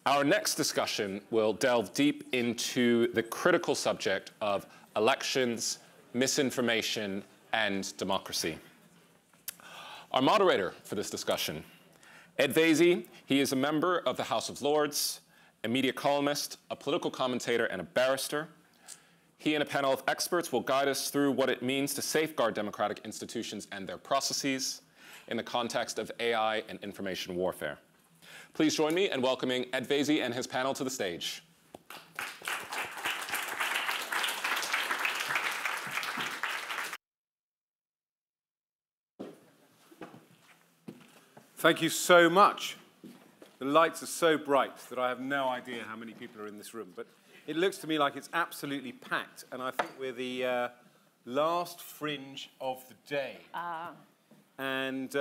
Our next discussion will delve deep into the critical subject of elections, misinformation, and democracy. Our moderator for this discussion, Ed Vaizey, he is a member of the House of Lords, a media columnist, a political commentator, and a barrister. He and a panel of experts will guide us through what it means to safeguard democratic institutions and their processes in the context of AI and information warfare. Please join me in welcoming Ed Vaizey and his panel to the stage. Thank you so much. The lights are so bright that I have no idea how many people are in this room, but it looks to me like it's absolutely packed, and I think we're the last fringe of the day. And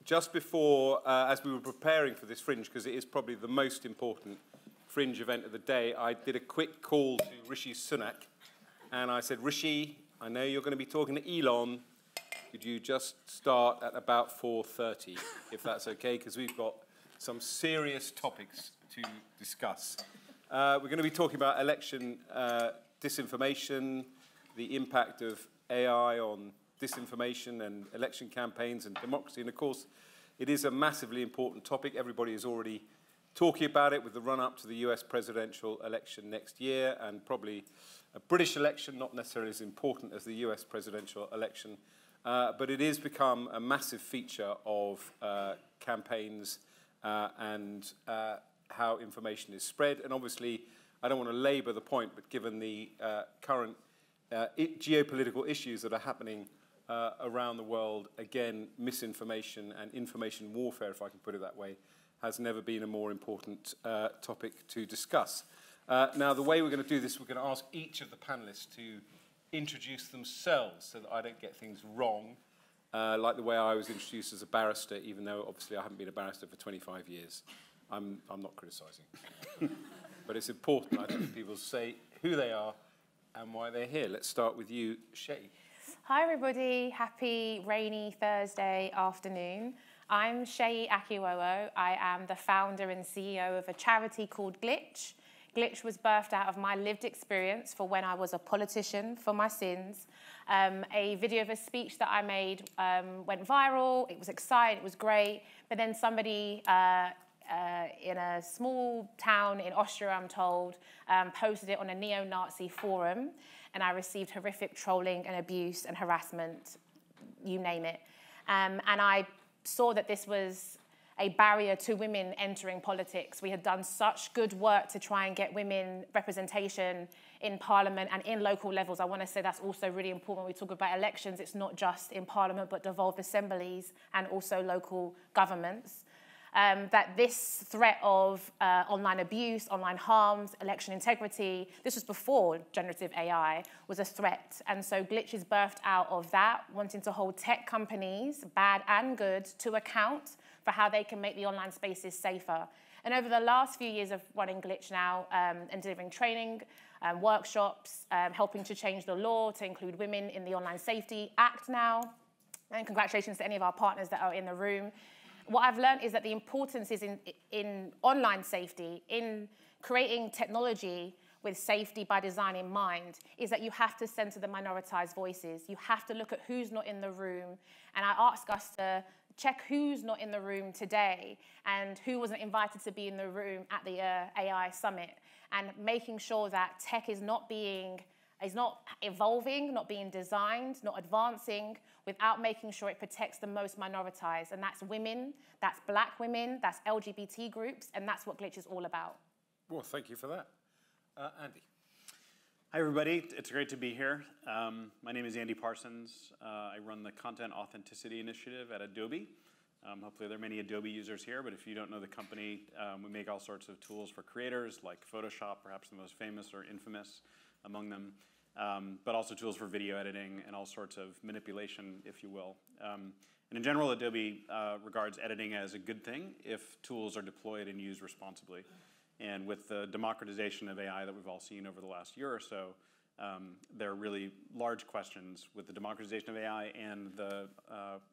just before, as we were preparing for this fringe, because it is probably the most important fringe event of the day, I did a quick call to Rishi Sunak, and I said, Rishi, I know you're going to be talking to Elon. Could you just start at about 4:30, if that's okay, because we've got some serious topics to discuss. We're going to be talking about election disinformation, the impact of AI on disinformation and election campaigns and democracy. And of course, it is a massively important topic. Everybody is already talking about it with the run-up to the US presidential election next year, and probably a British election, not necessarily as important as the US presidential election. But it has become a massive feature of campaigns and how information is spread. And obviously, I don't want to labor the point, but given the current geopolitical issues that are happening around the world, again, misinformation and information warfare, if I can put it that way, has never been a more important topic to discuss. Now, the way we're going to do this, we're going to ask each of the panelists to introduce themselves so that I don't get things wrong, like the way I was introduced as a barrister, even though obviously I haven't been a barrister for 25 years. I'm not criticising. But it's important, I think, that people say who they are and why they're here. Let's start with you, Seyi. Hi, everybody. Happy rainy Thursday afternoon. I'm Seyi Akiwowo. I am the founder and CEO of a charity called Glitch. Glitch was birthed out of my lived experience for when I was a politician for my sins. A video of a speech that I made went viral. It was exciting, it was great. But then somebody in a small town in Austria, I'm told, posted it on a neo-Nazi forum. And I received horrific trolling and abuse and harassment, you name it. And I saw that this was a barrier to women entering politics. We had done such good work to try and get women representation in Parliament and in local levels. I want to say that's also really important when we talk about elections. It's not just in Parliament, but devolved assemblies and also local governments. That this threat of online abuse, online harms, election integrity, this was before generative AI, was a threat. And so Glitch is birthed out of that, wanting to hold tech companies, bad and good, to account for how they can make the online spaces safer. And over the last few years of running Glitch now and delivering training, workshops, helping to change the law to include women in the Online Safety Act now, and congratulations to any of our partners that are in the room. What I've learned is that the importance is in online safety, in creating technology with safety by design in mind, is that you have to center the minoritized voices. You have to look at who's not in the room. And I ask us to check who's not in the room today and who wasn't invited to be in the room at the AI summit, and making sure that tech is not evolving, not being designed, not advancing without making sure it protects the most minoritized. And that's women, that's Black women, that's LGBT groups, and that's what Glitch is all about. Well, thank you for that. Andy. Hi, everybody. It's great to be here. My name is Andy Parsons. I run the Content Authenticity Initiative at Adobe. Hopefully there are many Adobe users here, but if you don't know the company, we make all sorts of tools for creators, like Photoshop, perhaps the most famous or infamous among them, but also tools for video editing and all sorts of manipulation, if you will. And in general, Adobe regards editing as a good thing if tools are deployed and used responsibly. And with the democratization of AI that we've all seen over the last year or so, there are really large questions with the democratization of AI and the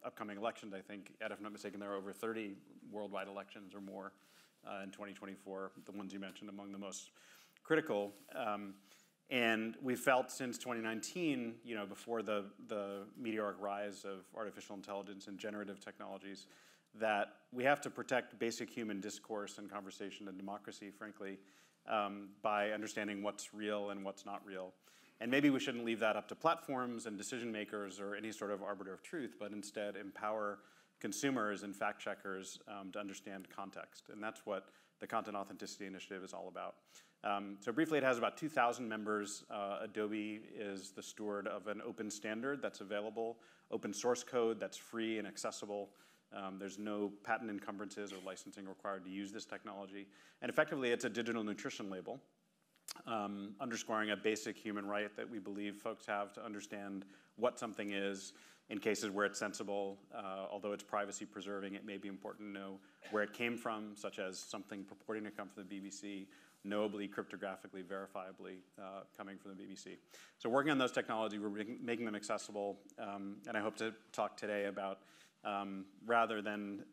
upcoming elections. I think, Ed, if I'm not mistaken, there are over 30 worldwide elections or more in 2024, the ones you mentioned among the most critical. And we felt since 2019, before the meteoric rise of artificial intelligence and generative technologies, that we have to protect basic human discourse and conversation and democracy, frankly, by understanding what's real and what's not real. And maybe we shouldn't leave that up to platforms and decision makers or any sort of arbiter of truth, but instead empower consumers and fact checkers to understand context. And that's what the Content Authenticity Initiative is all about. So briefly, it has about 2,000 members. Adobe is the steward of an open standard that's available, open source code that's free and accessible. There's no patent encumbrances or licensing required to use this technology. And effectively, it's a digital nutrition label, underscoring a basic human right that we believe folks have to understand what something is in cases where it's sensible. Although it's privacy preserving, it may be important to know where it came from, such as something purporting to come from the BBC, knowably, cryptographically, verifiably coming from the BBC. So working on those technologies, we're making them accessible. And I hope to talk today about, rather than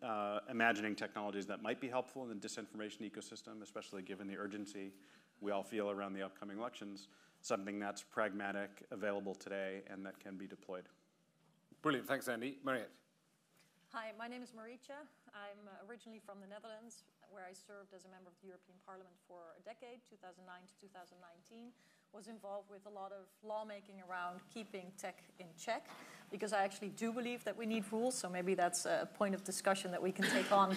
imagining technologies that might be helpful in the disinformation ecosystem, especially given the urgency we all feel around the upcoming elections, something that's pragmatic, available today, and that can be deployed. Brilliant. Thanks, Andy. Mariette. Hi, my name is Marietje. I'm originally from the Netherlands, where I served as a member of the European Parliament for a decade, 2009 to 2019. Was involved with a lot of lawmaking around keeping tech in check, because I actually do believe that we need rules, so maybe that's a point of discussion that we can take on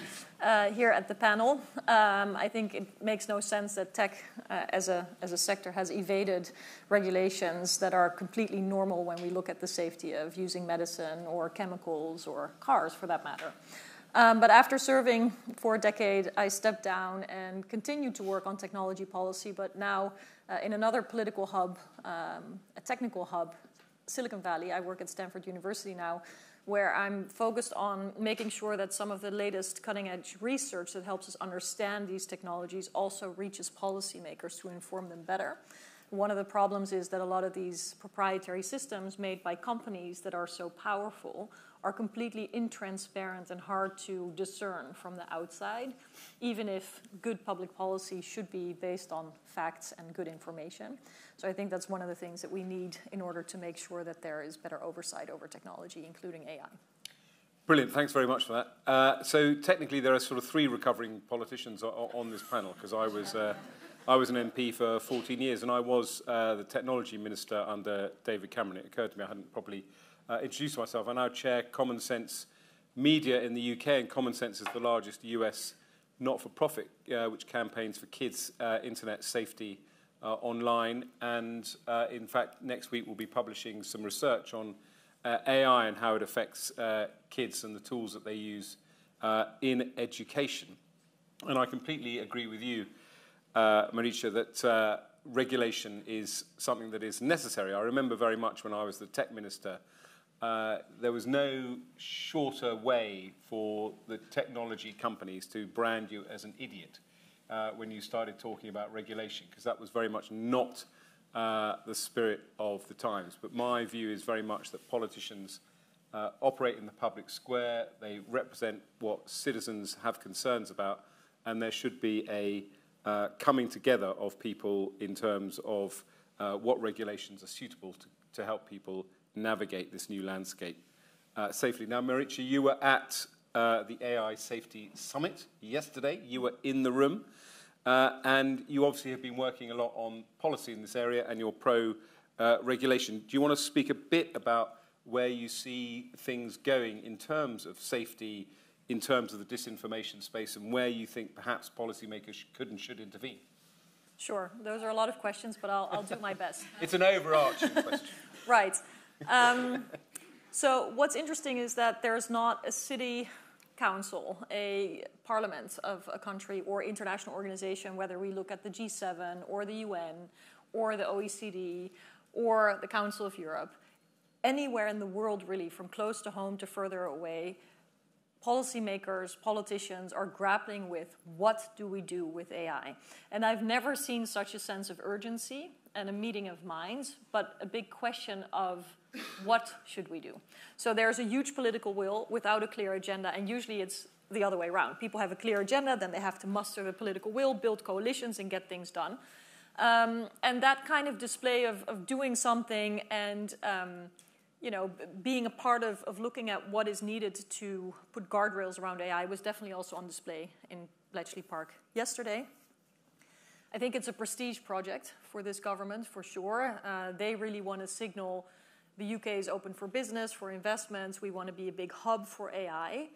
here at the panel. I think it makes no sense that tech as a sector has evaded regulations that are completely normal when we look at the safety of using medicine or chemicals or cars for that matter. But after serving for a decade, I stepped down and continued to work on technology policy, but now in another political hub, a technical hub, Silicon Valley. I work at Stanford University now, where I'm focused on making sure that some of the latest cutting-edge research that helps us understand these technologies also reaches policymakers to inform them better. One of the problems is that a lot of these proprietary systems made by companies that are so powerful are completely intransparent and hard to discern from the outside, even if good public policy should be based on facts and good information. So I think that's one of the things that we need in order to make sure that there is better oversight over technology, including AI. Brilliant. Thanks very much for that. So technically, there are sort of three recovering politicians on this panel, because I was an MP for 14 years, and I was the technology minister under David Cameron. It occurred to me I hadn't properly introduced myself. I now chair Common Sense Media in the UK, and Common Sense is the largest US not-for-profit which campaigns for kids' internet safety online. And in fact, next week we'll be publishing some research on AI and how it affects kids and the tools that they use in education. And I completely agree with you, Marietje, that regulation is something that is necessary. I remember very much when I was the tech minister, there was no shorter way for the technology companies to brand you as an idiot when you started talking about regulation, because that was very much not the spirit of the times. But my view is very much that politicians operate in the public square. They represent what citizens have concerns about, and there should be a coming together of people in terms of what regulations are suitable to help people navigate this new landscape safely. Now, Marietje, you were at the AI Safety Summit yesterday. You were in the room, and you obviously have been working a lot on policy in this area, and you're pro-regulation. Do you want to speak a bit about where you see things going in terms of safety, in terms of the disinformation space, and where you think perhaps policymakers could and should intervene? Sure. Those are a lot of questions, but I'll do my best. It's an overarching question. Right. So what's interesting is that there's not a city council, a parliament of a country or international organization, whether we look at the G7 or the UN or the OECD or the Council of Europe, anywhere in the world really, from close to home to further away, policymakers, politicians are grappling with what do we do with AI. And I've never seen such a sense of urgency and a meeting of minds, but a big question of what should we do? So there's a huge political will without a clear agenda, and usually it's the other way around. People have a clear agenda, then they have to muster the political will, build coalitions, and get things done. And that kind of display of doing something and being a part of looking at what is needed to put guardrails around AI was definitely also on display in Bletchley Park yesterday. I think it's a prestige project for this government, for sure. They really want to signal the UK is open for business, for investments. We want to be a big hub for AI.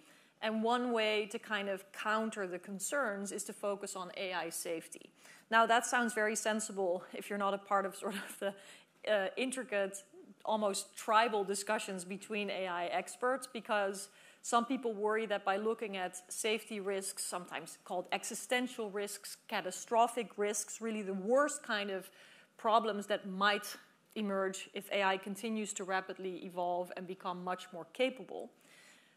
And one way to kind of counter the concerns is to focus on AI safety. Now, that sounds very sensible if you're not a part of sort of the intricate, almost tribal discussions between AI experts, because some people worry that by looking at safety risks, sometimes called existential risks, catastrophic risks, really the worst kind of problems that might emerge if AI continues to rapidly evolve and become much more capable,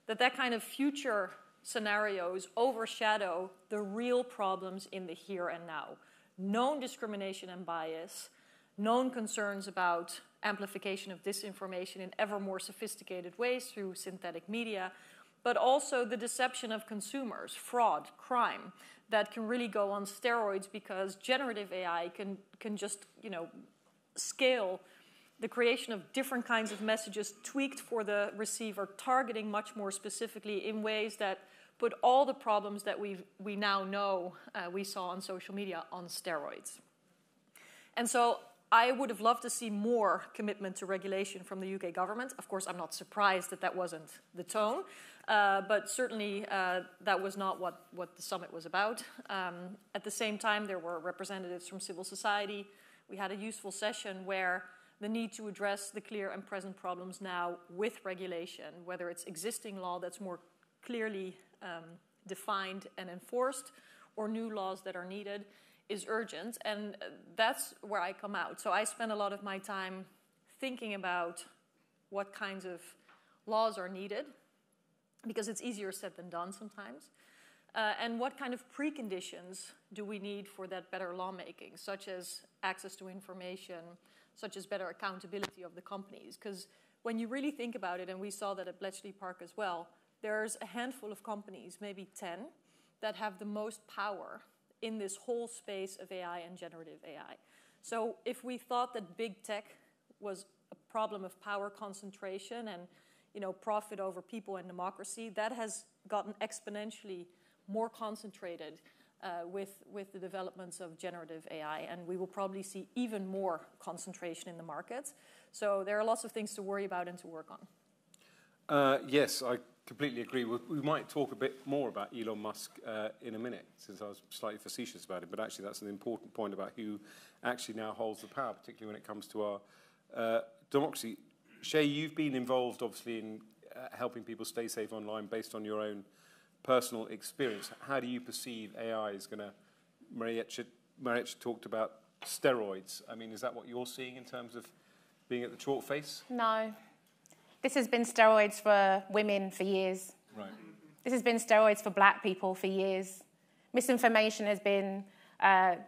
that kind of future scenarios overshadow the real problems in the here and now. Known discrimination and bias, known concerns about amplification of disinformation in ever more sophisticated ways through synthetic media, but also the deception of consumers, fraud, crime, that can really go on steroids because generative AI can just, scale the creation of different kinds of messages tweaked for the receiver, targeting much more specifically in ways that put all the problems that we now know we saw on social media on steroids. And so I would have loved to see more commitment to regulation from the UK government. Of course, I'm not surprised that wasn't the tone, but certainly that was not what the summit was about. At the same time, there were representatives from civil society. We had a useful session where the need to address the clear and present problems now with regulation, whether it's existing law that's more clearly defined and enforced, or new laws that are needed, is urgent. And that's where I come out. So I spend a lot of my time thinking about what kinds of laws are needed, because it's easier said than done sometimes. And what kind of preconditions do we need for that better lawmaking, such as access to information, such as better accountability of the companies? Because when you really think about it, and we saw that at Bletchley Park as well, there's a handful of companies, maybe 10, that have the most power in this whole space of AI and generative AI. So if we thought that big tech was a problem of power concentration and profit over people and democracy, that has gotten exponentially more concentrated with the developments of generative AI, and we will probably see even more concentration in the markets. So there are lots of things to worry about and to work on. Yes, I completely agree. We might talk a bit more about Elon Musk in a minute, since I was slightly facetious about it, but actually that's an important point about who actually now holds the power, particularly when it comes to our democracy. Seyi, you've been involved, obviously, in helping people stay safe online based on your own personal experience. How do you perceive AI is going to... Marietje talked about steroids. I mean, is that what you're seeing in terms of being at the chalk face? No. This has been steroids for women for years. Right. This has been steroids for black people for years. Misinformation has been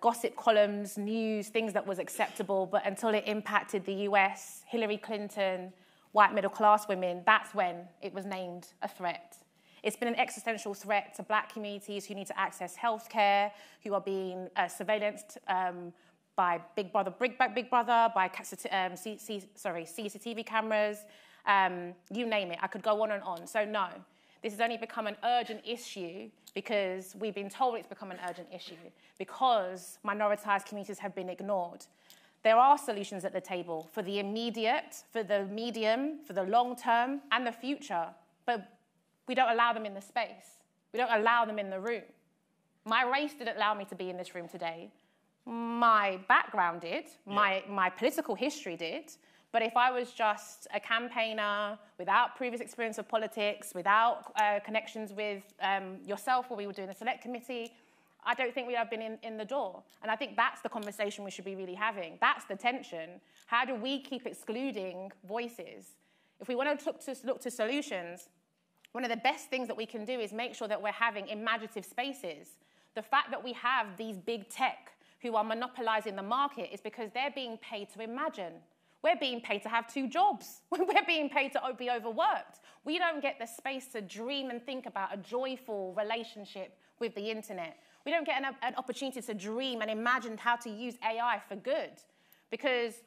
gossip columns, news, things that was acceptable, but until it impacted the US, Hillary Clinton, white middle-class women, that's when it was named a threat. It's been an existential threat to black communities who need to access healthcare, who are being surveillanced by Big Brother, by CCTV cameras, you name it. I could go on and on. So no, this has only become an urgent issue because we've been told it's become an urgent issue because minoritized communities have been ignored. There are solutions at the table for the immediate, for the medium, for the long term, and the future, but we don't allow them in the space. We don't allow them in the room. My race didn't allow me to be in this room today. My background did. My political history did. But if I was just a campaigner without previous experience of politics, without connections with yourself, or we were doing a select committee, I don't think we'd have been in the door. And I think that's the conversation we should be really having. That's the tension. How do we keep excluding voices? If we want to look to solutions, one of the best things that we can do is make sure that we're having imaginative spaces. The fact that we have these big tech who are monopolizing the market is because they're being paid to imagine. We're being paid to have 2 jobs. We're being paid to be overworked. We don't get the space to dream and think about a joyful relationship with the internet. We don't get an opportunity to dream and imagine how to use AI for good, because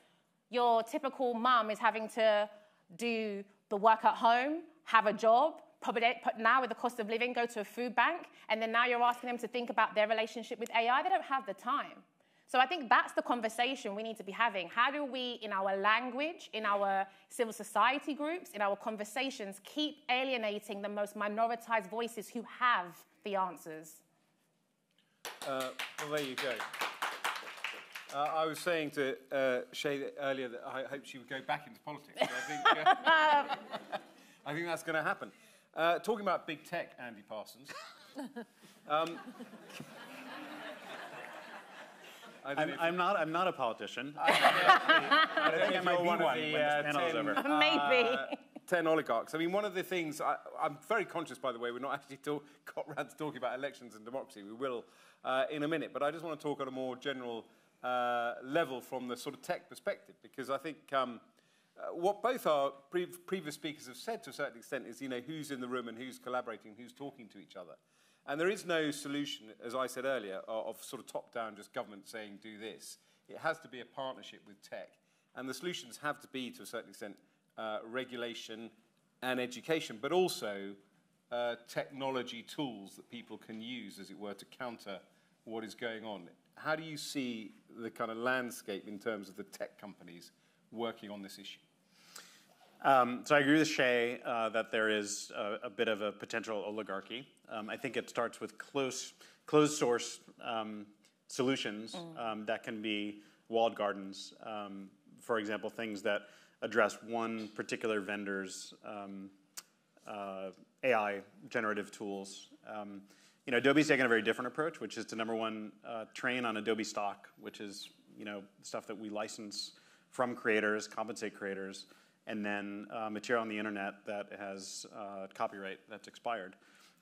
your typical mum is having to do the work at home, have a job, probably now with the cost of living, go to a food bank, and then now you're asking them to think about their relationship with AI. They don't have the time. So I think that's the conversation we need to be having. How do we, in our language, in our civil society groups, in our conversations, keep alienating the most minoritized voices who have the answers? Well, there you go. I was saying to Seyi earlier that I hope she would go back into politics. I think that's going to happen. Talking about big tech, Andy Parsons. I'm not a politician. I think I might be one when this panel is over. Maybe. 10 oligarchs. I mean, one of the things, I'm very conscious, by the way, we're not actually got around to talking about elections and democracy. We will in a minute. But I just want to talk on a more general level from the sort of tech perspective, because I think what both our previous speakers have said to a certain extent is, you know, who's in the room and who's collaborating, who's talking to each other. And there is no solution, as I said earlier, of sort of top-down, just government saying, do this. It has to be a partnership with tech. And the solutions have to be, to a certain extent, regulation and education, but also technology tools that people can use, as it were, to counter what is going on. How do you see the kind of landscape in terms of the tech companies working on this issue? So I agree with Seyi that there is a bit of a potential oligarchy. I think it starts with closed source solutions that can be walled gardens. For example, things that address one particular vendor's AI generative tools. You know, Adobe's taken a very different approach, which is to, number one, train on Adobe stock, which is, you know, stuff that we license from creators, compensate creators, and then material on the internet that has copyright that's expired.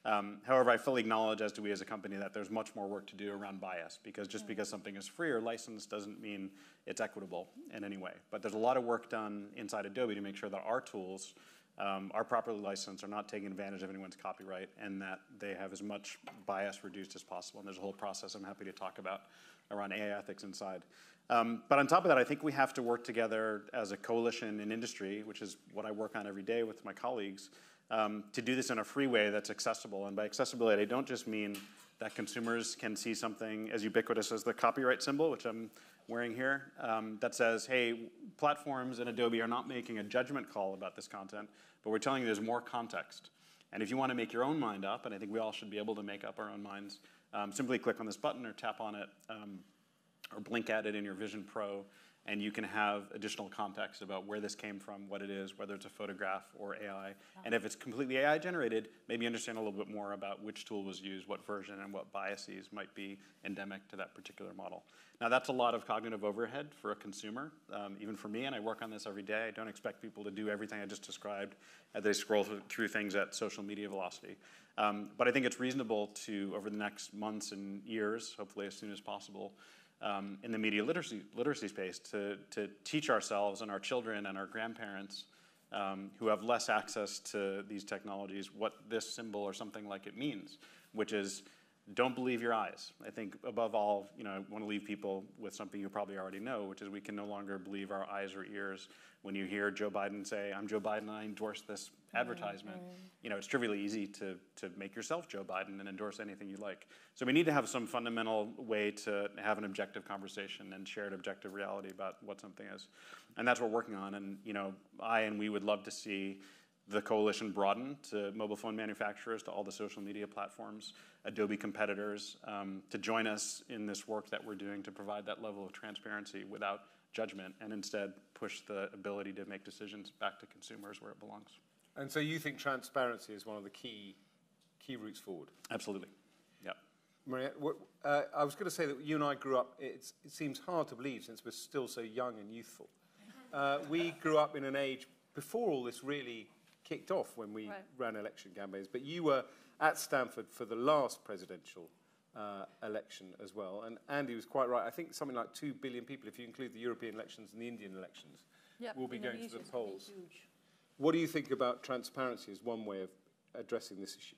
However, I fully acknowledge, as do we as a company, that there's much more work to do around bias, because just because something is free or licensed doesn't mean it's equitable in any way. But there's a lot of work done inside Adobe to make sure that our tools are properly licensed, are not taking advantage of anyone's copyright, and that they have as much bias reduced as possible. And there's a whole process I'm happy to talk about around AI ethics inside. But on top of that, I think we have to work together as a coalition in industry, which is what I work on every day with my colleagues, to do this in a free way that's accessible. And by accessibility, I don't just mean that consumers can see something as ubiquitous as the copyright symbol, which I'm wearing here, that says, hey, platforms and Adobe are not making a judgment call about this content, but we're telling you there's more context. And if you want to make your own mind up, and I think we all should be able to make up our own minds, simply click on this button or tap on it, or blink at it in your Vision Pro, and you can have additional context about where this came from, what it is, whether it's a photograph or AI. And if it's completely AI generated, maybe understand a little bit more about which tool was used, what version, and what biases might be endemic to that particular model. Now, that's a lot of cognitive overhead for a consumer, even for me, and I work on this every day. I don't expect people to do everything I just described as they scroll through things at social media velocity. But I think it's reasonable to, over the next months and years, hopefully as soon as possible, in the media literacy space, to teach ourselves and our children and our grandparents who have less access to these technologies what this symbol or something like it means, which is, don't believe your eyes. I think above all, you know, I want to leave people with something you probably already know, which is we can no longer believe our eyes or ears when you hear Joe Biden say, I'm Joe Biden and I endorse this advertisement. You know, it's trivially easy to make yourself Joe Biden and endorse anything you like. So we need to have some fundamental way to have an objective conversation and shared objective reality about what something is. And that's what we're working on. And, you know, we would love to see the coalition broaden to mobile phone manufacturers, to all the social media platforms, Adobe competitors, to join us in this work that we're doing to provide that level of transparency without judgment, and instead push the ability to make decisions back to consumers where it belongs. And so you think transparency is one of the key routes forward? Absolutely, yeah. Mariette, I was going to say that you and I grew up, it seems hard to believe since we're still so young and youthful. We grew up in an age before all this really kicked off when we ran election campaigns. But you were at Stanford for the last presidential election as well. And Andy was quite right. I think something like 2 billion people, if you include the European elections and the Indian elections, will be going to the polls. What do you think about transparency as one way of addressing this issue?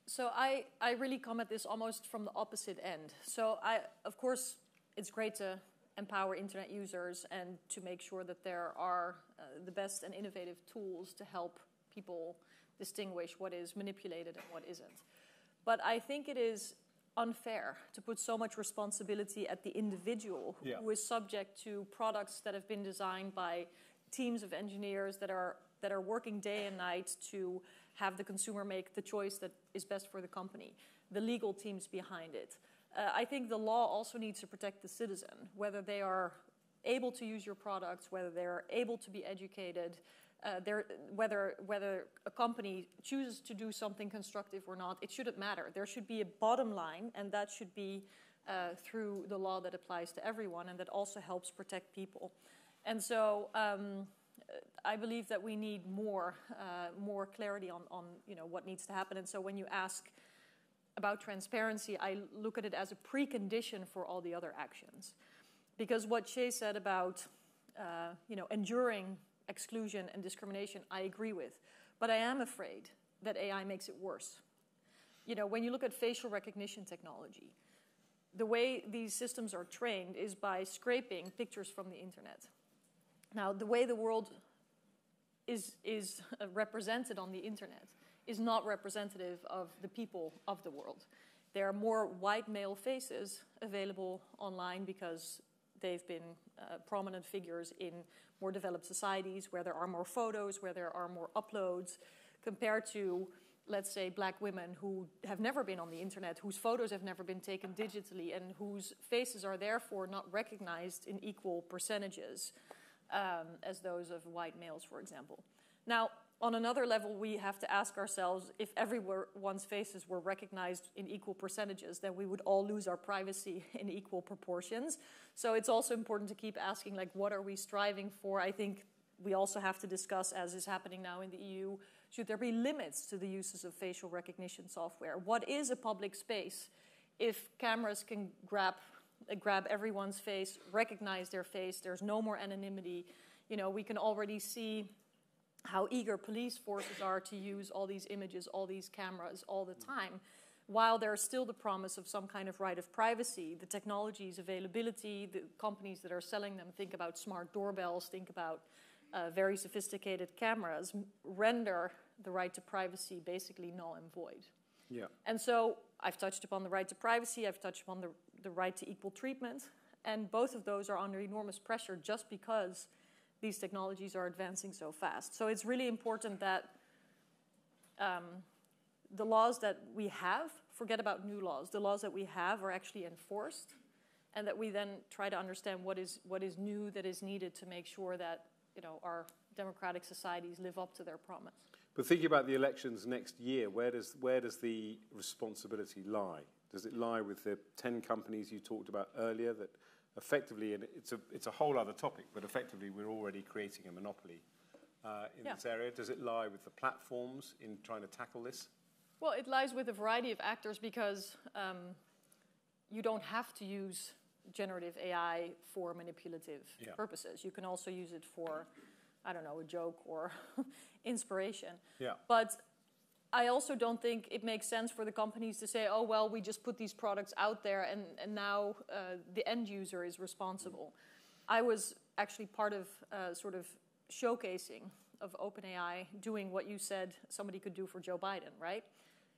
So I really come at this almost from the opposite end. So of course, it's great to empower internet users and to make sure that there are the best and innovative tools to help people distinguish what is manipulated and what isn't. But I think it is unfair to put so much responsibility at the individual who is subject to products that have been designed by teams of engineers that are working day and night to have the consumer make the choice that is best for the company, the legal teams behind it. I think the law also needs to protect the citizen, whether they are able to use your products, whether they're able to be educated, whether a company chooses to do something constructive or not. It shouldn't matter. There should be a bottom line, and that should be through the law that applies to everyone, and that also helps protect people. And so I believe that we need more clarity on what needs to happen. And so when you ask about transparency, I look at it as a precondition for all the other actions. Because what Seyi said about enduring exclusion and discrimination, I agree with. But I am afraid that AI makes it worse. When you look at facial recognition technology, the way these systems are trained is by scraping pictures from the internet. Now, the way the world is represented on the internet is not representative of the people of the world. There are more white male faces available online because they've been prominent figures in more developed societies where there are more photos, where there are more uploads, compared to, let's say, black women who have never been on the internet, whose photos have never been taken digitally, and whose faces are therefore not recognized in equal percentages as those of white males, for example. Now, on another level, we have to ask ourselves, if everyone's faces were recognized in equal percentages, then we would all lose our privacy in equal proportions. So it's also important to keep asking, what are we striving for? I think we also have to discuss, as is happening now in the EU, should there be limits to the uses of facial recognition software? What is a public space if cameras can grab everyone's face, recognize their face, there's no more anonymity? We can already see how eager police forces are to use all these images, all these cameras all the time, while there's still the promise of some kind of right of privacy. The technology's availability, the companies that are selling them think about smart doorbells, think about very sophisticated cameras, render the right to privacy basically null and void. Yeah. And so I've touched upon the right to privacy, I've touched upon the right to equal treatment, and both of those are under enormous pressure just because these technologies are advancing so fast. So it's really important that the laws that we have, forget about new laws, the laws that we have are actually enforced, and that we then try to understand what is new that is needed to make sure that our democratic societies live up to their promise. But thinking about the elections next year, where does the responsibility lie? Does it lie with the 10 companies you talked about earlier that effectively, and it's a whole other topic, but effectively we're already creating a monopoly in this area? Does it lie with the platforms in trying to tackle this? Well, it lies with a variety of actors because you don't have to use generative AI for manipulative purposes. You can also use it for, I don't know, a joke or inspiration. Yeah. But I also don't think it makes sense for the companies to say, oh, well, we just put these products out there and now the end user is responsible. I was actually part of sort of showcasing of OpenAI doing what you said somebody could do for Joe Biden, right?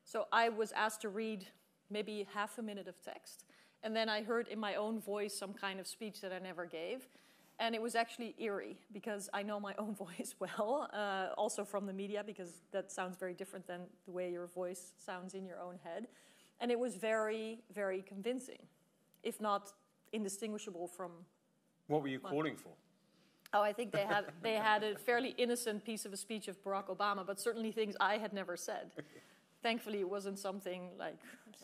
So I was asked to read maybe half a minute of text, and then I heard in my own voice some kind of speech that I never gave. And it was actually eerie because I know my own voice well, also from the media, because that sounds very different than the way your voice sounds in your own head. And it was very, very convincing, if not indistinguishable from... What were you calling for? Oh, I think they had a fairly innocent piece of a speech of Barack Obama, but certainly things I had never said. Thankfully, it wasn't something like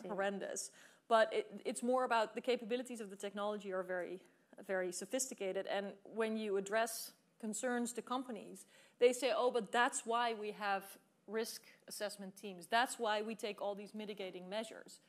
horrendous. But it's more about the capabilities of the technology are very sophisticated, and when you address concerns to companies, they say, oh, but that's why we have risk assessment teams. That's why we take all these mitigating measures.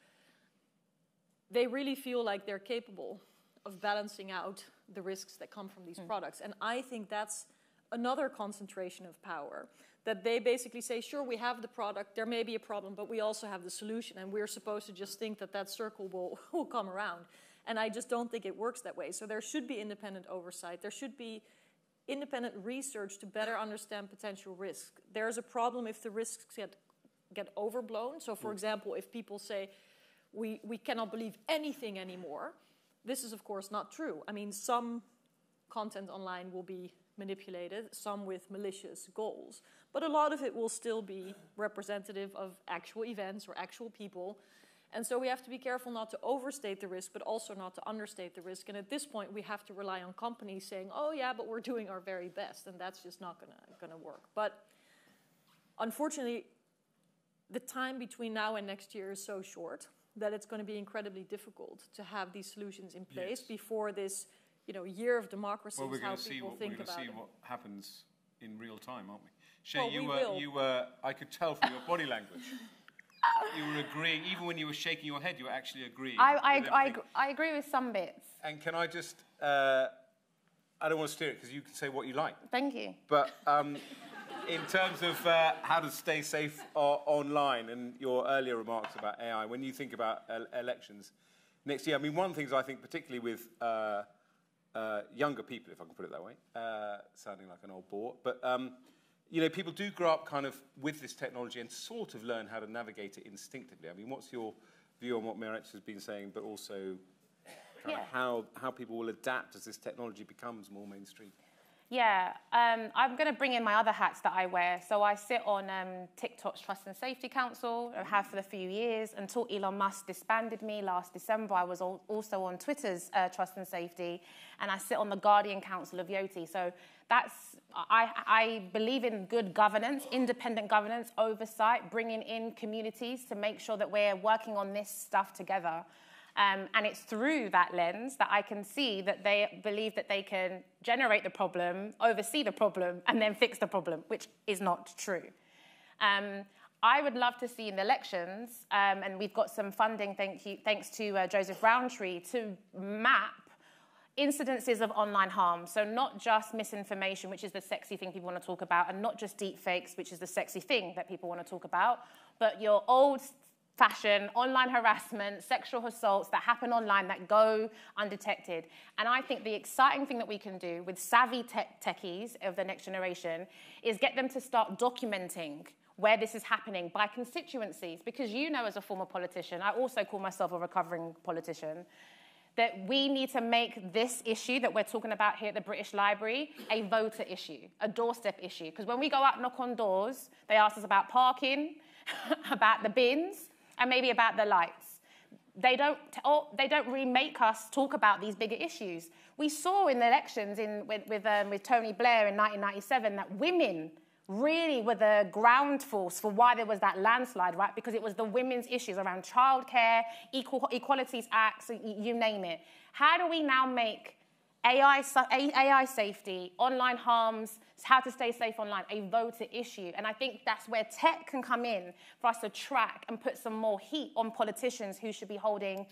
They really feel like they're capable of balancing out the risks that come from these products. And I think that's another concentration of power, that they basically say, sure, we have the product, there may be a problem, but we also have the solution, and we're supposed to just think that that circle will come around. And I just don't think it works that way. So there should be independent oversight. There should be independent research to better understand potential risks. There's a problem if the risks get overblown. So for example, if people say, we cannot believe anything anymore, this is of course not true. I mean, some content online will be manipulated, some with malicious goals, but a lot of it will still be representative of actual events or actual people. And so we have to be careful not to overstate the risk, but also not to understate the risk. And at this point, we have to rely on companies saying, oh yeah, but we're doing our very best, and that's just not gonna work. But unfortunately, the time between now and next year is so short that it's going to be incredibly difficult to have these solutions in place before this, year of democracy. Well, we're going to see what happens in real time, aren't we? Seyi, I could tell from your body language. You were agreeing, even when you were shaking your head, you were actually agreeing. I agree with some bits. And can I just, I don't want to steer it because you can say what you like. Thank you. But in terms of how to stay safe online and your earlier remarks about AI, when you think about elections next year, I mean, one of the things I think particularly with younger people, if I can put it that way, sounding like an old bore, but people do grow up kind of with this technology and sort of learn how to navigate it instinctively. I mean, what's your view on what Marietje has been saying, but also kind of how people will adapt as this technology becomes more mainstream? Yeah, I'm going to bring in my other hats that I wear. So I sit on TikTok's Trust and Safety Council. I have for a few years. Until Elon Musk disbanded me last December, I was also on Twitter's Trust and Safety. And I sit on the Guardian Council of Yoti. So I believe in good governance, independent governance, oversight, bringing in communities to make sure that we're working on this stuff together. And it's through that lens that I can see that they believe that they can generate the problem, oversee the problem, and then fix the problem, which is not true. I would love to see in the elections, and we've got some funding, thanks to Joseph Rowntree, to map incidences of online harm. So not just misinformation, which is the sexy thing people want to talk about, and not just deepfakes, which is the sexy thing that people want to talk about, but your old-fashioned online harassment, sexual assaults that happen online that go undetected. And I think the exciting thing that we can do with savvy techies of the next generation is get them to start documenting where this is happening by constituencies. Because as a former politician, I also call myself a recovering politician, that we need to make this issue that we're talking about here at the British Library a voter issue, a doorstep issue. Because when we go out knock on doors, they ask us about parking, about the bins, and maybe about the lights. They don't really make us talk about these bigger issues. We saw in the elections with Tony Blair in 1997 that women really were the ground force for why there was that landslide, right? Because it was the women's issues around childcare, Equalities Acts, you name it. How do we now make AI safety, online harms, how to stay safe online, a voter issue? And I think that's where tech can come in for us to track and put some more heat on politicians who should be holding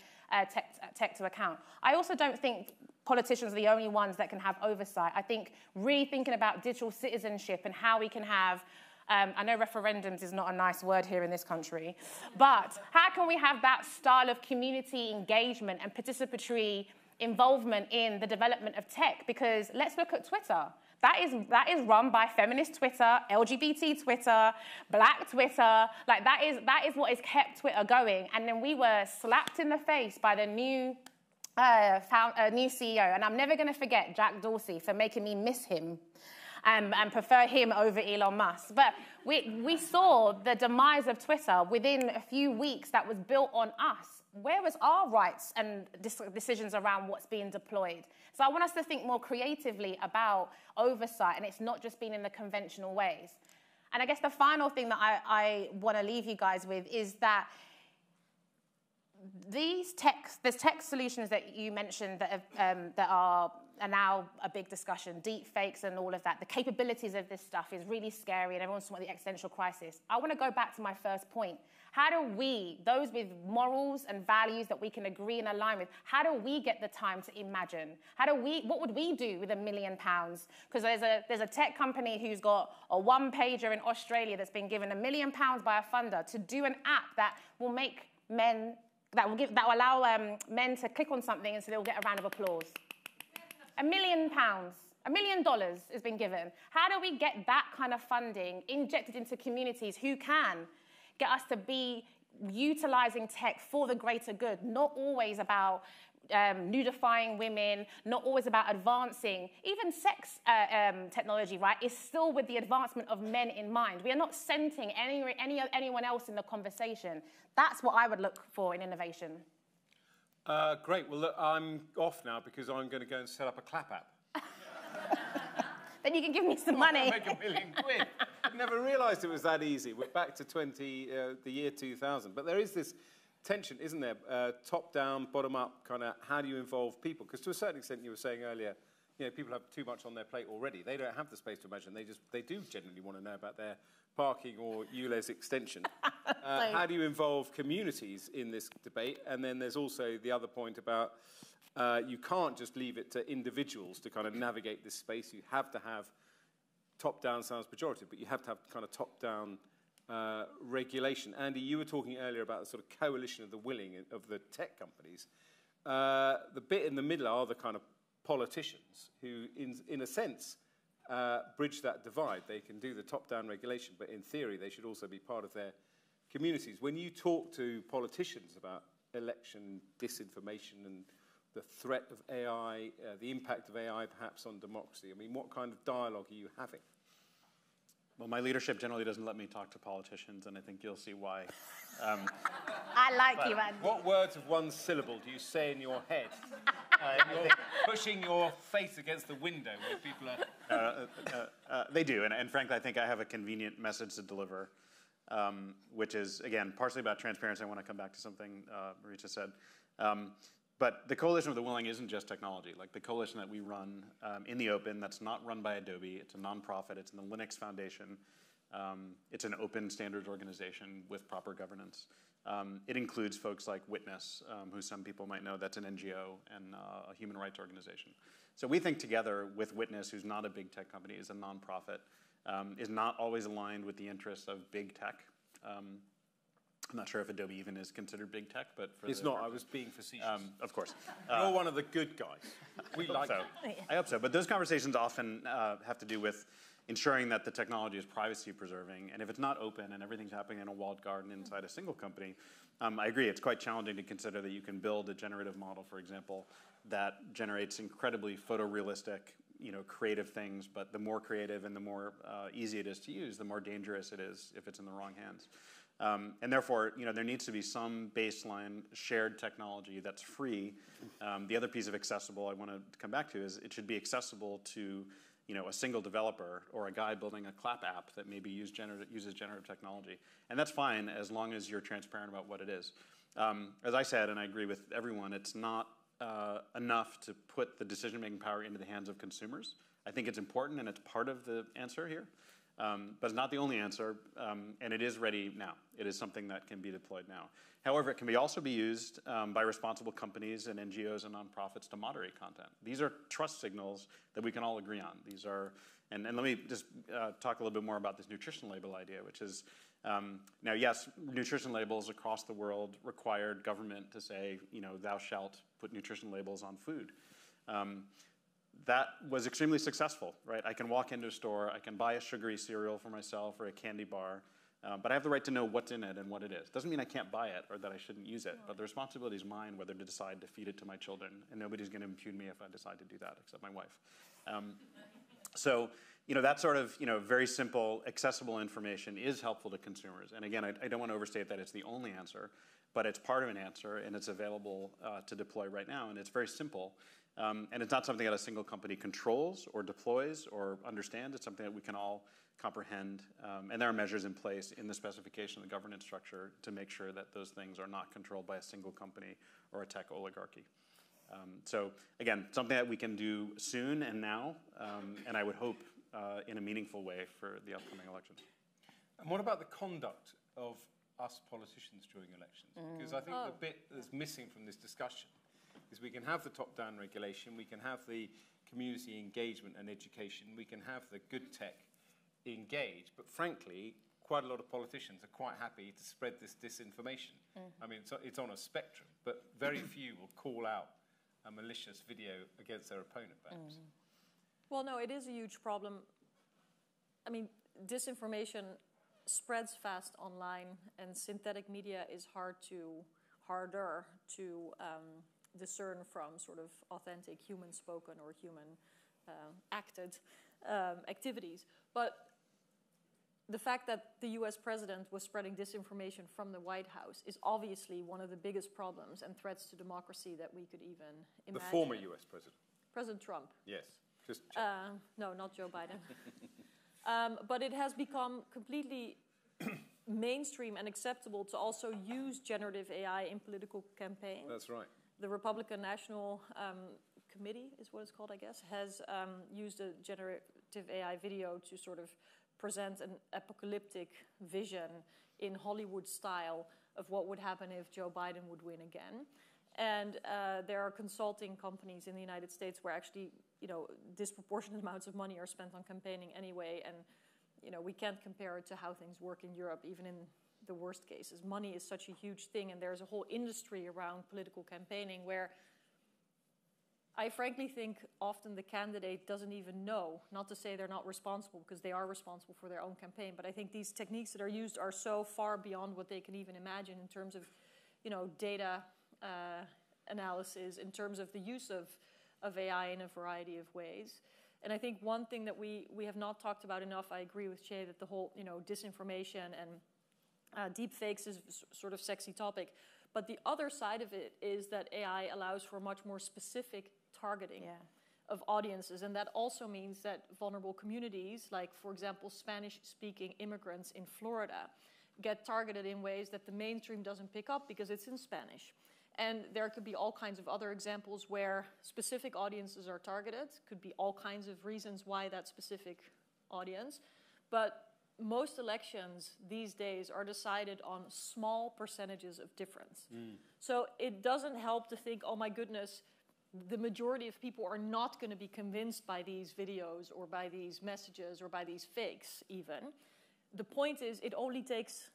tech to account. I also don't think politicians are the only ones that can have oversight. I think really thinking about digital citizenship and how we can have, I know referendums is not a nice word here in this country, but how can we have that style of community engagement and participatory involvement in the development of tech? Because let's look at Twitter. That is run by feminist Twitter, LGBT Twitter, black Twitter. Like that is what has kept Twitter going. And then we were slapped in the face by the new CEO. And I'm never going to forget Jack Dorsey for making me miss him and prefer him over Elon Musk. But we saw the demise of Twitter within a few weeks that was built on us. Where was our rights and decisions around what's being deployed? So I want us to think more creatively about oversight, and it's not just been in the conventional ways. And I guess the final thing that I want to leave you guys with is that there's tech solutions that you mentioned that are now a big discussion, deep fakes and all of that. The capabilities of this stuff is really scary, and everyone's talking about the existential crisis. I want to go back to my first point. How do we, those with morals and values that we can agree and align with, how do we get the time to imagine? What would we do with £1 million? Because there's a tech company who's got a one-pager in Australia that's been given £1 million by a funder to do an app that will make that will allow men to click on something and so they'll get a round of applause. £1 million. $1 million has been given. How do we get that kind of funding injected into communities who can get us to be utilizing tech for the greater good, not always about nudifying women, not always about advancing. Even sex technology, right, is still with the advancement of men in mind. We are not centering anyone else in the conversation. That's what I would look for in innovation. Great. Well, look, I'm off now because I'm going to go and set up a clap app. Then you can give me some money. Make £1 million. Never realised it was that easy. We're back to the year 2000. But there is this tension, isn't there? Top down, bottom up, kind of how do you involve people? Because to a certain extent, you were saying earlier, people have too much on their plate already. They don't have the space to imagine. They do genuinely want to know about their parking or ULEZ extension. How do you involve communities in this debate? And then there's also the other point about you can't just leave it to individuals to kind of navigate this space. You have to have top-down sounds pejorative, but you have to have kind of top-down regulation. Andy, you were talking earlier about the sort of coalition of the willing of the tech companies. The bit in the middle are the kind of politicians who, in a sense, bridge that divide. They can do the top-down regulation, but in theory, they should also be part of their communities. When you talk to politicians about election disinformation and the threat of AI, the impact of AI perhaps on democracy, I mean, what kind of dialogue are you having? Well, my leadership generally doesn't let me talk to politicians, and I think you'll see why. I like you, Andy. What words of one syllable do you say in your head? You're pushing your face against the window where people are... They do, and frankly, I think I have a convenient message to deliver, which is, again, partially about transparency. I want to come back to something Marietje said. But the Coalition of the Willing isn't just technology. Like the coalition that we run in the open, that's not run by Adobe, it's a nonprofit, it's in the Linux Foundation. It's an open standards organization with proper governance. It includes folks like Witness, who some people might know, that's an NGO and a human rights organization. So we think together with Witness, who's not a big tech company, is a nonprofit, is not always aligned with the interests of big tech. I'm not sure if Adobe even is considered big tech, but for it's not. I was being facetious. Of course. You're one of the good guys. We like so. I hope so. But those conversations often have to do with ensuring that the technology is privacy preserving. And if it's not open and everything's happening in a walled garden inside a single company, I agree. It's quite challenging to consider that you can build a generative model, for example, that generates incredibly photorealistic, creative things. But the more creative and the more easy it is to use, the more dangerous it is if it's in the wrong hands. And therefore, there needs to be some baseline shared technology that's free. The other piece of accessible I want to come back to is it should be accessible to a single developer or a guy building a clap app that maybe uses generative technology. And that's fine as long as you're transparent about what it is. As I said, and I agree with everyone, it's not enough to put the decision-making power into the hands of consumers. I think it's important and it's part of the answer here. But it's not the only answer, and it is ready now. It is something that can be deployed now. However, it can also be used by responsible companies and NGOs and nonprofits to moderate content. These are trust signals that we can all agree on. These are, and let me just talk a little bit more about this nutrition label idea, which is, now yes, nutrition labels across the world required government to say, thou shalt put nutrition labels on food. That was extremely successful, right? I can walk into a store, I can buy a sugary cereal for myself or a candy bar, but I have the right to know what's in it and what it is. Doesn't mean I can't buy it or that I shouldn't use it, but the responsibility is mine whether to decide to feed it to my children, and nobody's going to impugn me if I decide to do that except my wife. So, that sort of, very simple, accessible information is helpful to consumers. And again, I don't want to overstate that it's the only answer, but it's part of an answer, and it's available to deploy right now, and it's very simple. And it's not something that a single company controls or deploys or understands. It's something that we can all comprehend. And there are measures in place in the specification of the governance structure to make sure that those things are not controlled by a single company or a tech oligarchy. So again, something that we can do soon and now, and I would hope in a meaningful way for the upcoming elections. And what about the conduct of us politicians during elections? Because I think the bit that's missing from this discussion is we can have the top-down regulation, we can have the community engagement and education, we can have the good tech engage, but frankly, quite a lot of politicians are quite happy to spread this disinformation. I mean, it's on a spectrum, but very few will call out a malicious video against their opponent, perhaps. Well, no, it is a huge problem. I mean, disinformation spreads fast online, and synthetic media is harder to discern from sort of authentic human spoken or human acted activities. But the fact that the US president was spreading disinformation from the White House is obviously one of the biggest problems and threats to democracy that we could even imagine. The former US president? President Trump. Yes. Just no, not Joe Biden. But it has become completely mainstream and acceptable to also use generative AI in political campaigns. That's right. The Republican National Committee is what it's called, I guess, has used a generative AI video to sort of present an apocalyptic vision in Hollywood style of what would happen if Joe Biden would win again. And there are consulting companies in the United States where actually, disproportionate amounts of money are spent on campaigning anyway. And, we can't compare it to how things work in Europe, even in the worst cases. Money is such a huge thing, and there's a whole industry around political campaigning where I frankly think often the candidate doesn't even know, not to say they're not responsible, because they are responsible for their own campaign, but I think these techniques that are used are so far beyond what they can even imagine in terms of, data analysis, in terms of the use of AI in a variety of ways. And I think one thing that we have not talked about enough, I agree with Seyi, that the whole, disinformation and deep fakes is sort of sexy topic. But the other side of it is that AI allows for much more specific targeting of audiences. And that also means that vulnerable communities, like, for example, Spanish-speaking immigrants in Florida, get targeted in ways that the mainstream doesn't pick up because it's in Spanish. And there could be all kinds of other examples where specific audiences are targeted. Could be all kinds of reasons why that specific audience. But most elections these days are decided on small percentages of difference. So it doesn't help to think, oh my goodness, the majority of people are not going to be convinced by these videos or by these messages or by these fakes even. The point is, it only takes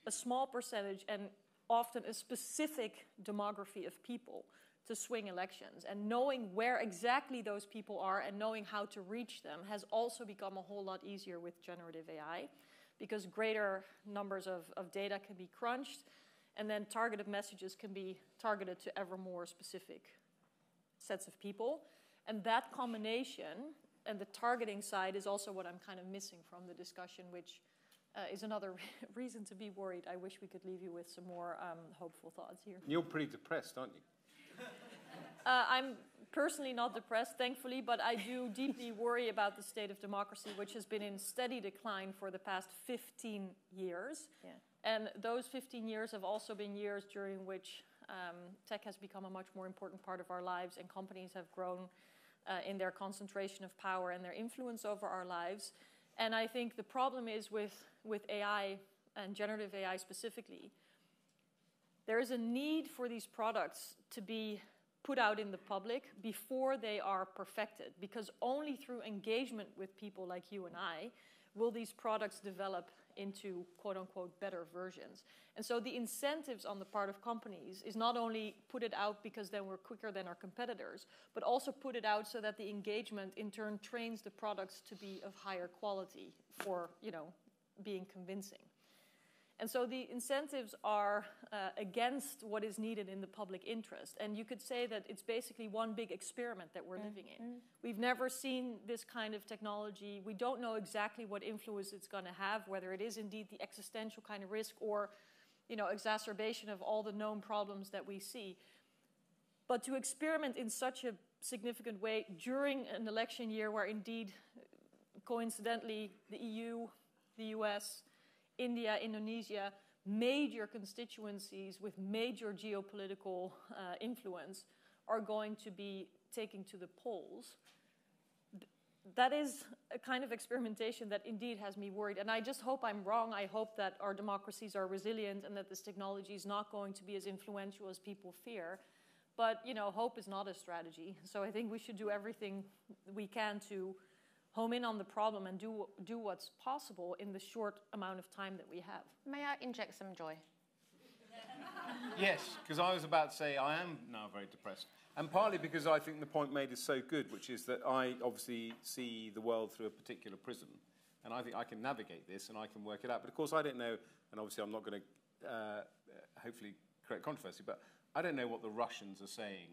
a small percentage and often a specific demography of people to swing elections. And knowing where exactly those people are and knowing how to reach them has also become a whole lot easier with generative AI, because greater numbers of data can be crunched, and then targeted messages can be targeted to ever more specific sets of people. And that combination and the targeting side is also what I'm kind of missing from the discussion, which is another reason to be worried. I wish we could leave you with some more hopeful thoughts here. You're pretty depressed, aren't you? I'm personally not depressed, thankfully, but I do deeply worry about the state of democracy, which has been in steady decline for the past 15 years. Yeah. And those 15 years have also been years during which tech has become a much more important part of our lives, and companies have grown in their concentration of power and their influence over our lives. And I think the problem is with AI and generative AI specifically, there is a need for these products to be put out in the public before they are perfected, because only through engagement with people like you and I will these products develop into quote-unquote better versions. And so the incentives on the part of companies is not only put it out because then we're quicker than our competitors, but also put it out so that the engagement in turn trains the products to be of higher quality for, being convincing. And so the incentives are against what is needed in the public interest. And you could say that it's basically one big experiment that we're living in. We've never seen this kind of technology. We don't know exactly what influence it's going to have, whether it is indeed the existential kind of risk or, exacerbation of all the known problems that we see. But to experiment in such a significant way during an election year where indeed coincidentally, the EU, the US, India, Indonesia, major constituencies with major geopolitical influence are going to be taking to the polls. That is a kind of experimentation that indeed has me worried. And I just hope I'm wrong. I hope that our democracies are resilient and that this technology is not going to be as influential as people fear. But, you know, hope is not a strategy. So I think we should do everything we can to home in on the problem and do what's possible in the short amount of time that we have. May I inject some joy? Yes, because I was about to say I am now very depressed. And partly because I think the point made is so good, which is that I obviously see the world through a particular prism. And I think I can navigate this and I can work it out. But of course I don't know, and obviously I'm not going to hopefully create controversy, but I don't know what the Russians are saying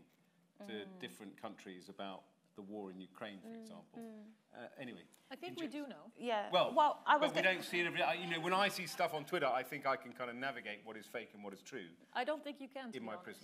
to different countries about the war in Ukraine, for example. Anyway. I think we do know. Yeah. Well, I was but we don't see it. You know, when I see stuff on Twitter, I think I can kind of navigate what is fake and what is true. I don't think you can, in my prison.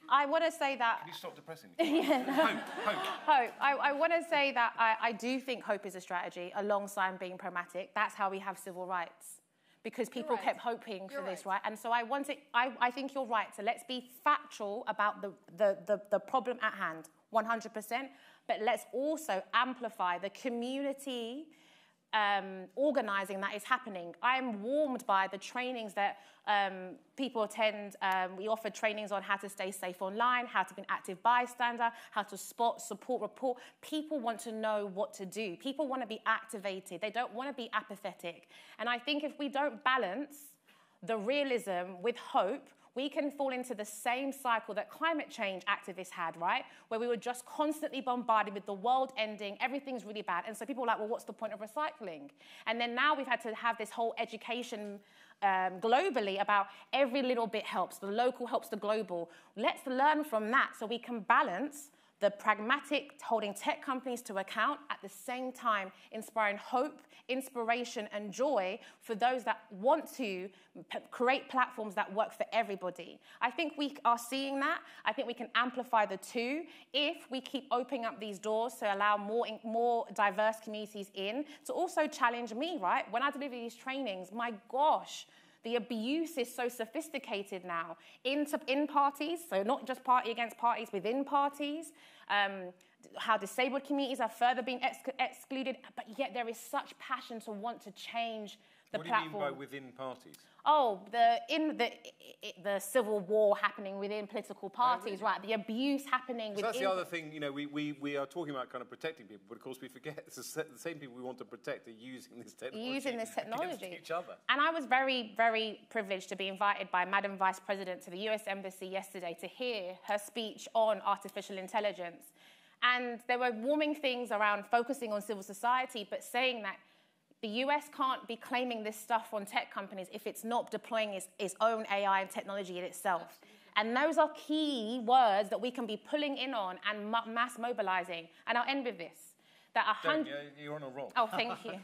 I want to say that... Can you stop depressing me? Hope. I want to say that I do think hope is a strategy alongside being pragmatic. That's how we have civil rights. Because people kept hoping for this, right? And so I think you're right. So let's be factual about the problem at hand, 100%. But let's also amplify the community organising that is happening. I am warmed by the trainings that people attend. We offer trainings on how to stay safe online, how to be an active bystander, how to spot, support, report. People want to know what to do. People want to be activated. They don't want to be apathetic. And I think if we don't balance the realism with hope, we can fall into the same cycle that climate change activists had, right? Where we were just constantly bombarded with the world ending, everything's really bad. And so people were like, well, what's the point of recycling? And then now we've had to have this whole education globally about every little bit helps. The local helps the global. Let's learn from that so we can balance the pragmatic, holding tech companies to account, at the same time inspiring hope, inspiration, and joy for those that want to create platforms that work for everybody. I think we are seeing that. I think we can amplify the two if we keep opening up these doors to allow more diverse communities in, to also challenge me, right? When I deliver these trainings, my gosh, the abuse is so sophisticated now in parties, so not just party against parties, within parties, how disabled communities are further being excluded, but yet there is such passion to want to change the platform. What do you mean by within parties? Oh, the civil war happening within political parties, right? The abuse happening within... That's the other thing, you know, we are talking about kind of protecting people, but of course we forget it's the same people we want to protect are using this technology. Against each other. And I was very, very privileged to be invited by Madam Vice President to the US Embassy yesterday to hear her speech on artificial intelligence. And there were warming things around focusing on civil society, but saying that the US can't be claiming this stuff on tech companies if it's not deploying its own AI and technology in itself. And those are key words that we can be pulling in on and mass mobilizing. And I'll end with this. You're on a roll. Oh, thank you.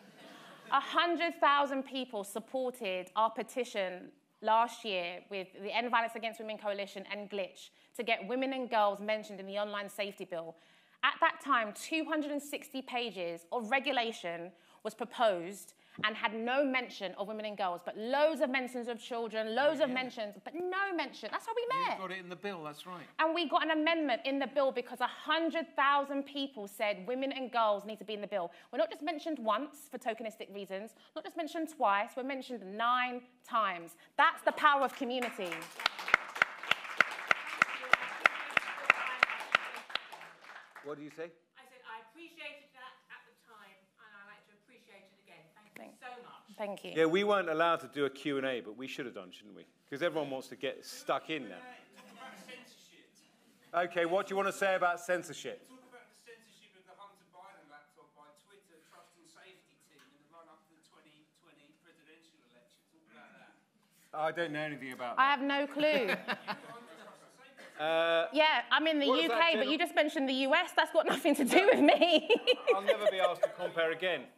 100,000 people supported our petition last year with the End Violence Against Women Coalition and Glitch to get women and girls mentioned in the online safety bill. At that time, 260 pages of regulation was proposed and had no mention of women and girls, but loads of mentions of children, loads of mentions, but no mention. That's how we met. You got it in the bill, that's right. And we got an amendment in the bill because 100,000 people said women and girls need to be in the bill. We're not just mentioned once for tokenistic reasons, not just mentioned twice, we're mentioned 9 times. That's the power of community. What do you say? I said I appreciated that at the time, and I like to appreciate it again. Thank you so much. Thank you. Yeah, we weren't allowed to do a Q&A, but we should have done, shouldn't we? Because everyone wants to get stuck in now. Okay, what do you want to say about censorship? Talk about the censorship of the Hunter Biden laptop by Twitter Trust and Safety Team in the run-up to the 2020 presidential election. Talk about that. I don't know anything about that. I have no clue. Yeah, I'm in the UK, but you just mentioned the US. That's got nothing to do with me. I'll never be asked to compare again.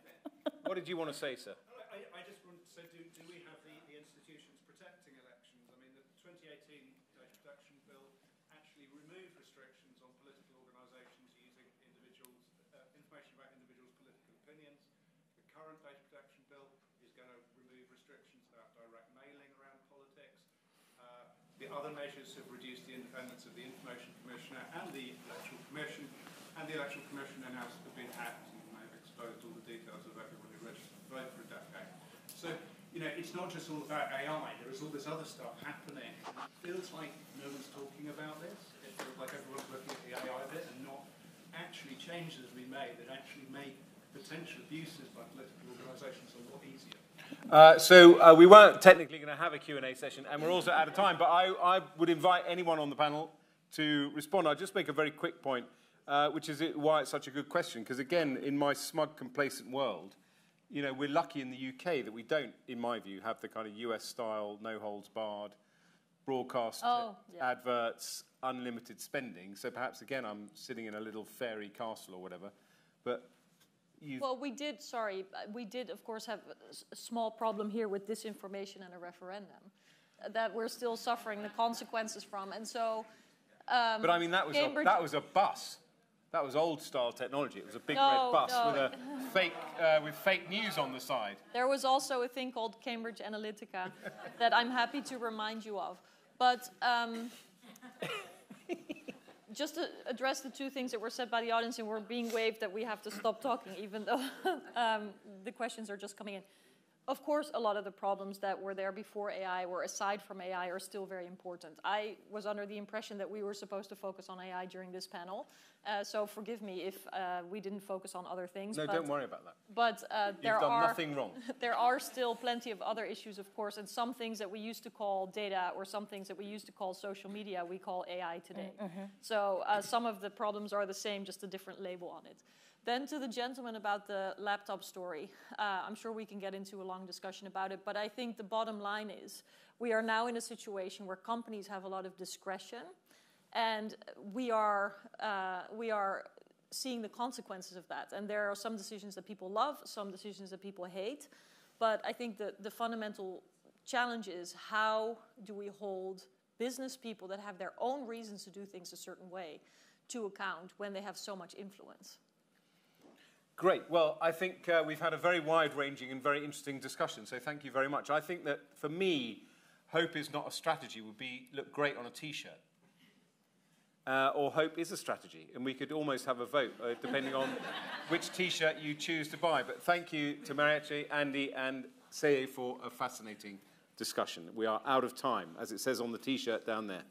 What did you want to say, sir? I just want to say, do we have the institutions protecting elections? I mean, the 2018 Data Protection Bill actually removed restrictions on political organisations using information about individuals' political opinions. The other measures have reduced the independence of the Information Commissioner and the Electoral Commission, and the Electoral Commission announced have been hacked and may have exposed all the details of everyone who registered to vote for a decade. So, you know, it's not just all about AI, there is all this other stuff happening. It feels like no one's talking about this. It feels like everyone's looking at the AI bit and not actually changes we made that actually make potential abuses by political organisations a lot easier. We weren't technically going to have a Q&A session, and we're also out of time, but I would invite anyone on the panel to respond. I'll just make a very quick point, which is why it's such a good question, because again, in my smug, complacent world, you know, we're lucky in the UK that we don't, in my view, have the kind of US-style, no-holds-barred, broadcast adverts, unlimited spending. So perhaps, again, I'm sitting in a little fairy castle or whatever, but well, we did, of course, have a small problem here with disinformation and a referendum that we're still suffering the consequences from. And so, but I mean, that was a bus. That was old-style technology. It was a big red bus with a fake news on the side. There was also a thing called Cambridge Analytica that I'm happy to remind you of. But just to address the two things that were said by the audience, and we're being waved that we have to stop talking, even though the questions are just coming in. Of course, a lot of the problems that were there before AI or aside from AI are still very important. I was under the impression that we were supposed to focus on AI during this panel, so forgive me if we didn't focus on other things. No, don't worry about that. But You've done nothing wrong. There are still plenty of other issues, of course, and some things that we used to call data or some things that we used to call social media, we call AI today. So some of the problems are the same, just a different label on it. Then to the gentleman about the laptop story, I'm sure we can get into a long discussion about it, but I think the bottom line is we are now in a situation where companies have a lot of discretion, and we are seeing the consequences of that. And there are some decisions that people love, some decisions that people hate, but I think the fundamental challenge is how do we hold business people that have their own reasons to do things a certain way to account when they have so much influence. Great. Well, I think we've had a very wide-ranging and very interesting discussion, so thank you very much. I think that, for me, hope is not a strategy would look great on a T-shirt. Or hope is a strategy, and we could almost have a vote, depending on which T-shirt you choose to buy. But thank you to Marietje, Andy, and Seyi for a fascinating discussion. We are out of time, as it says on the T-shirt down there.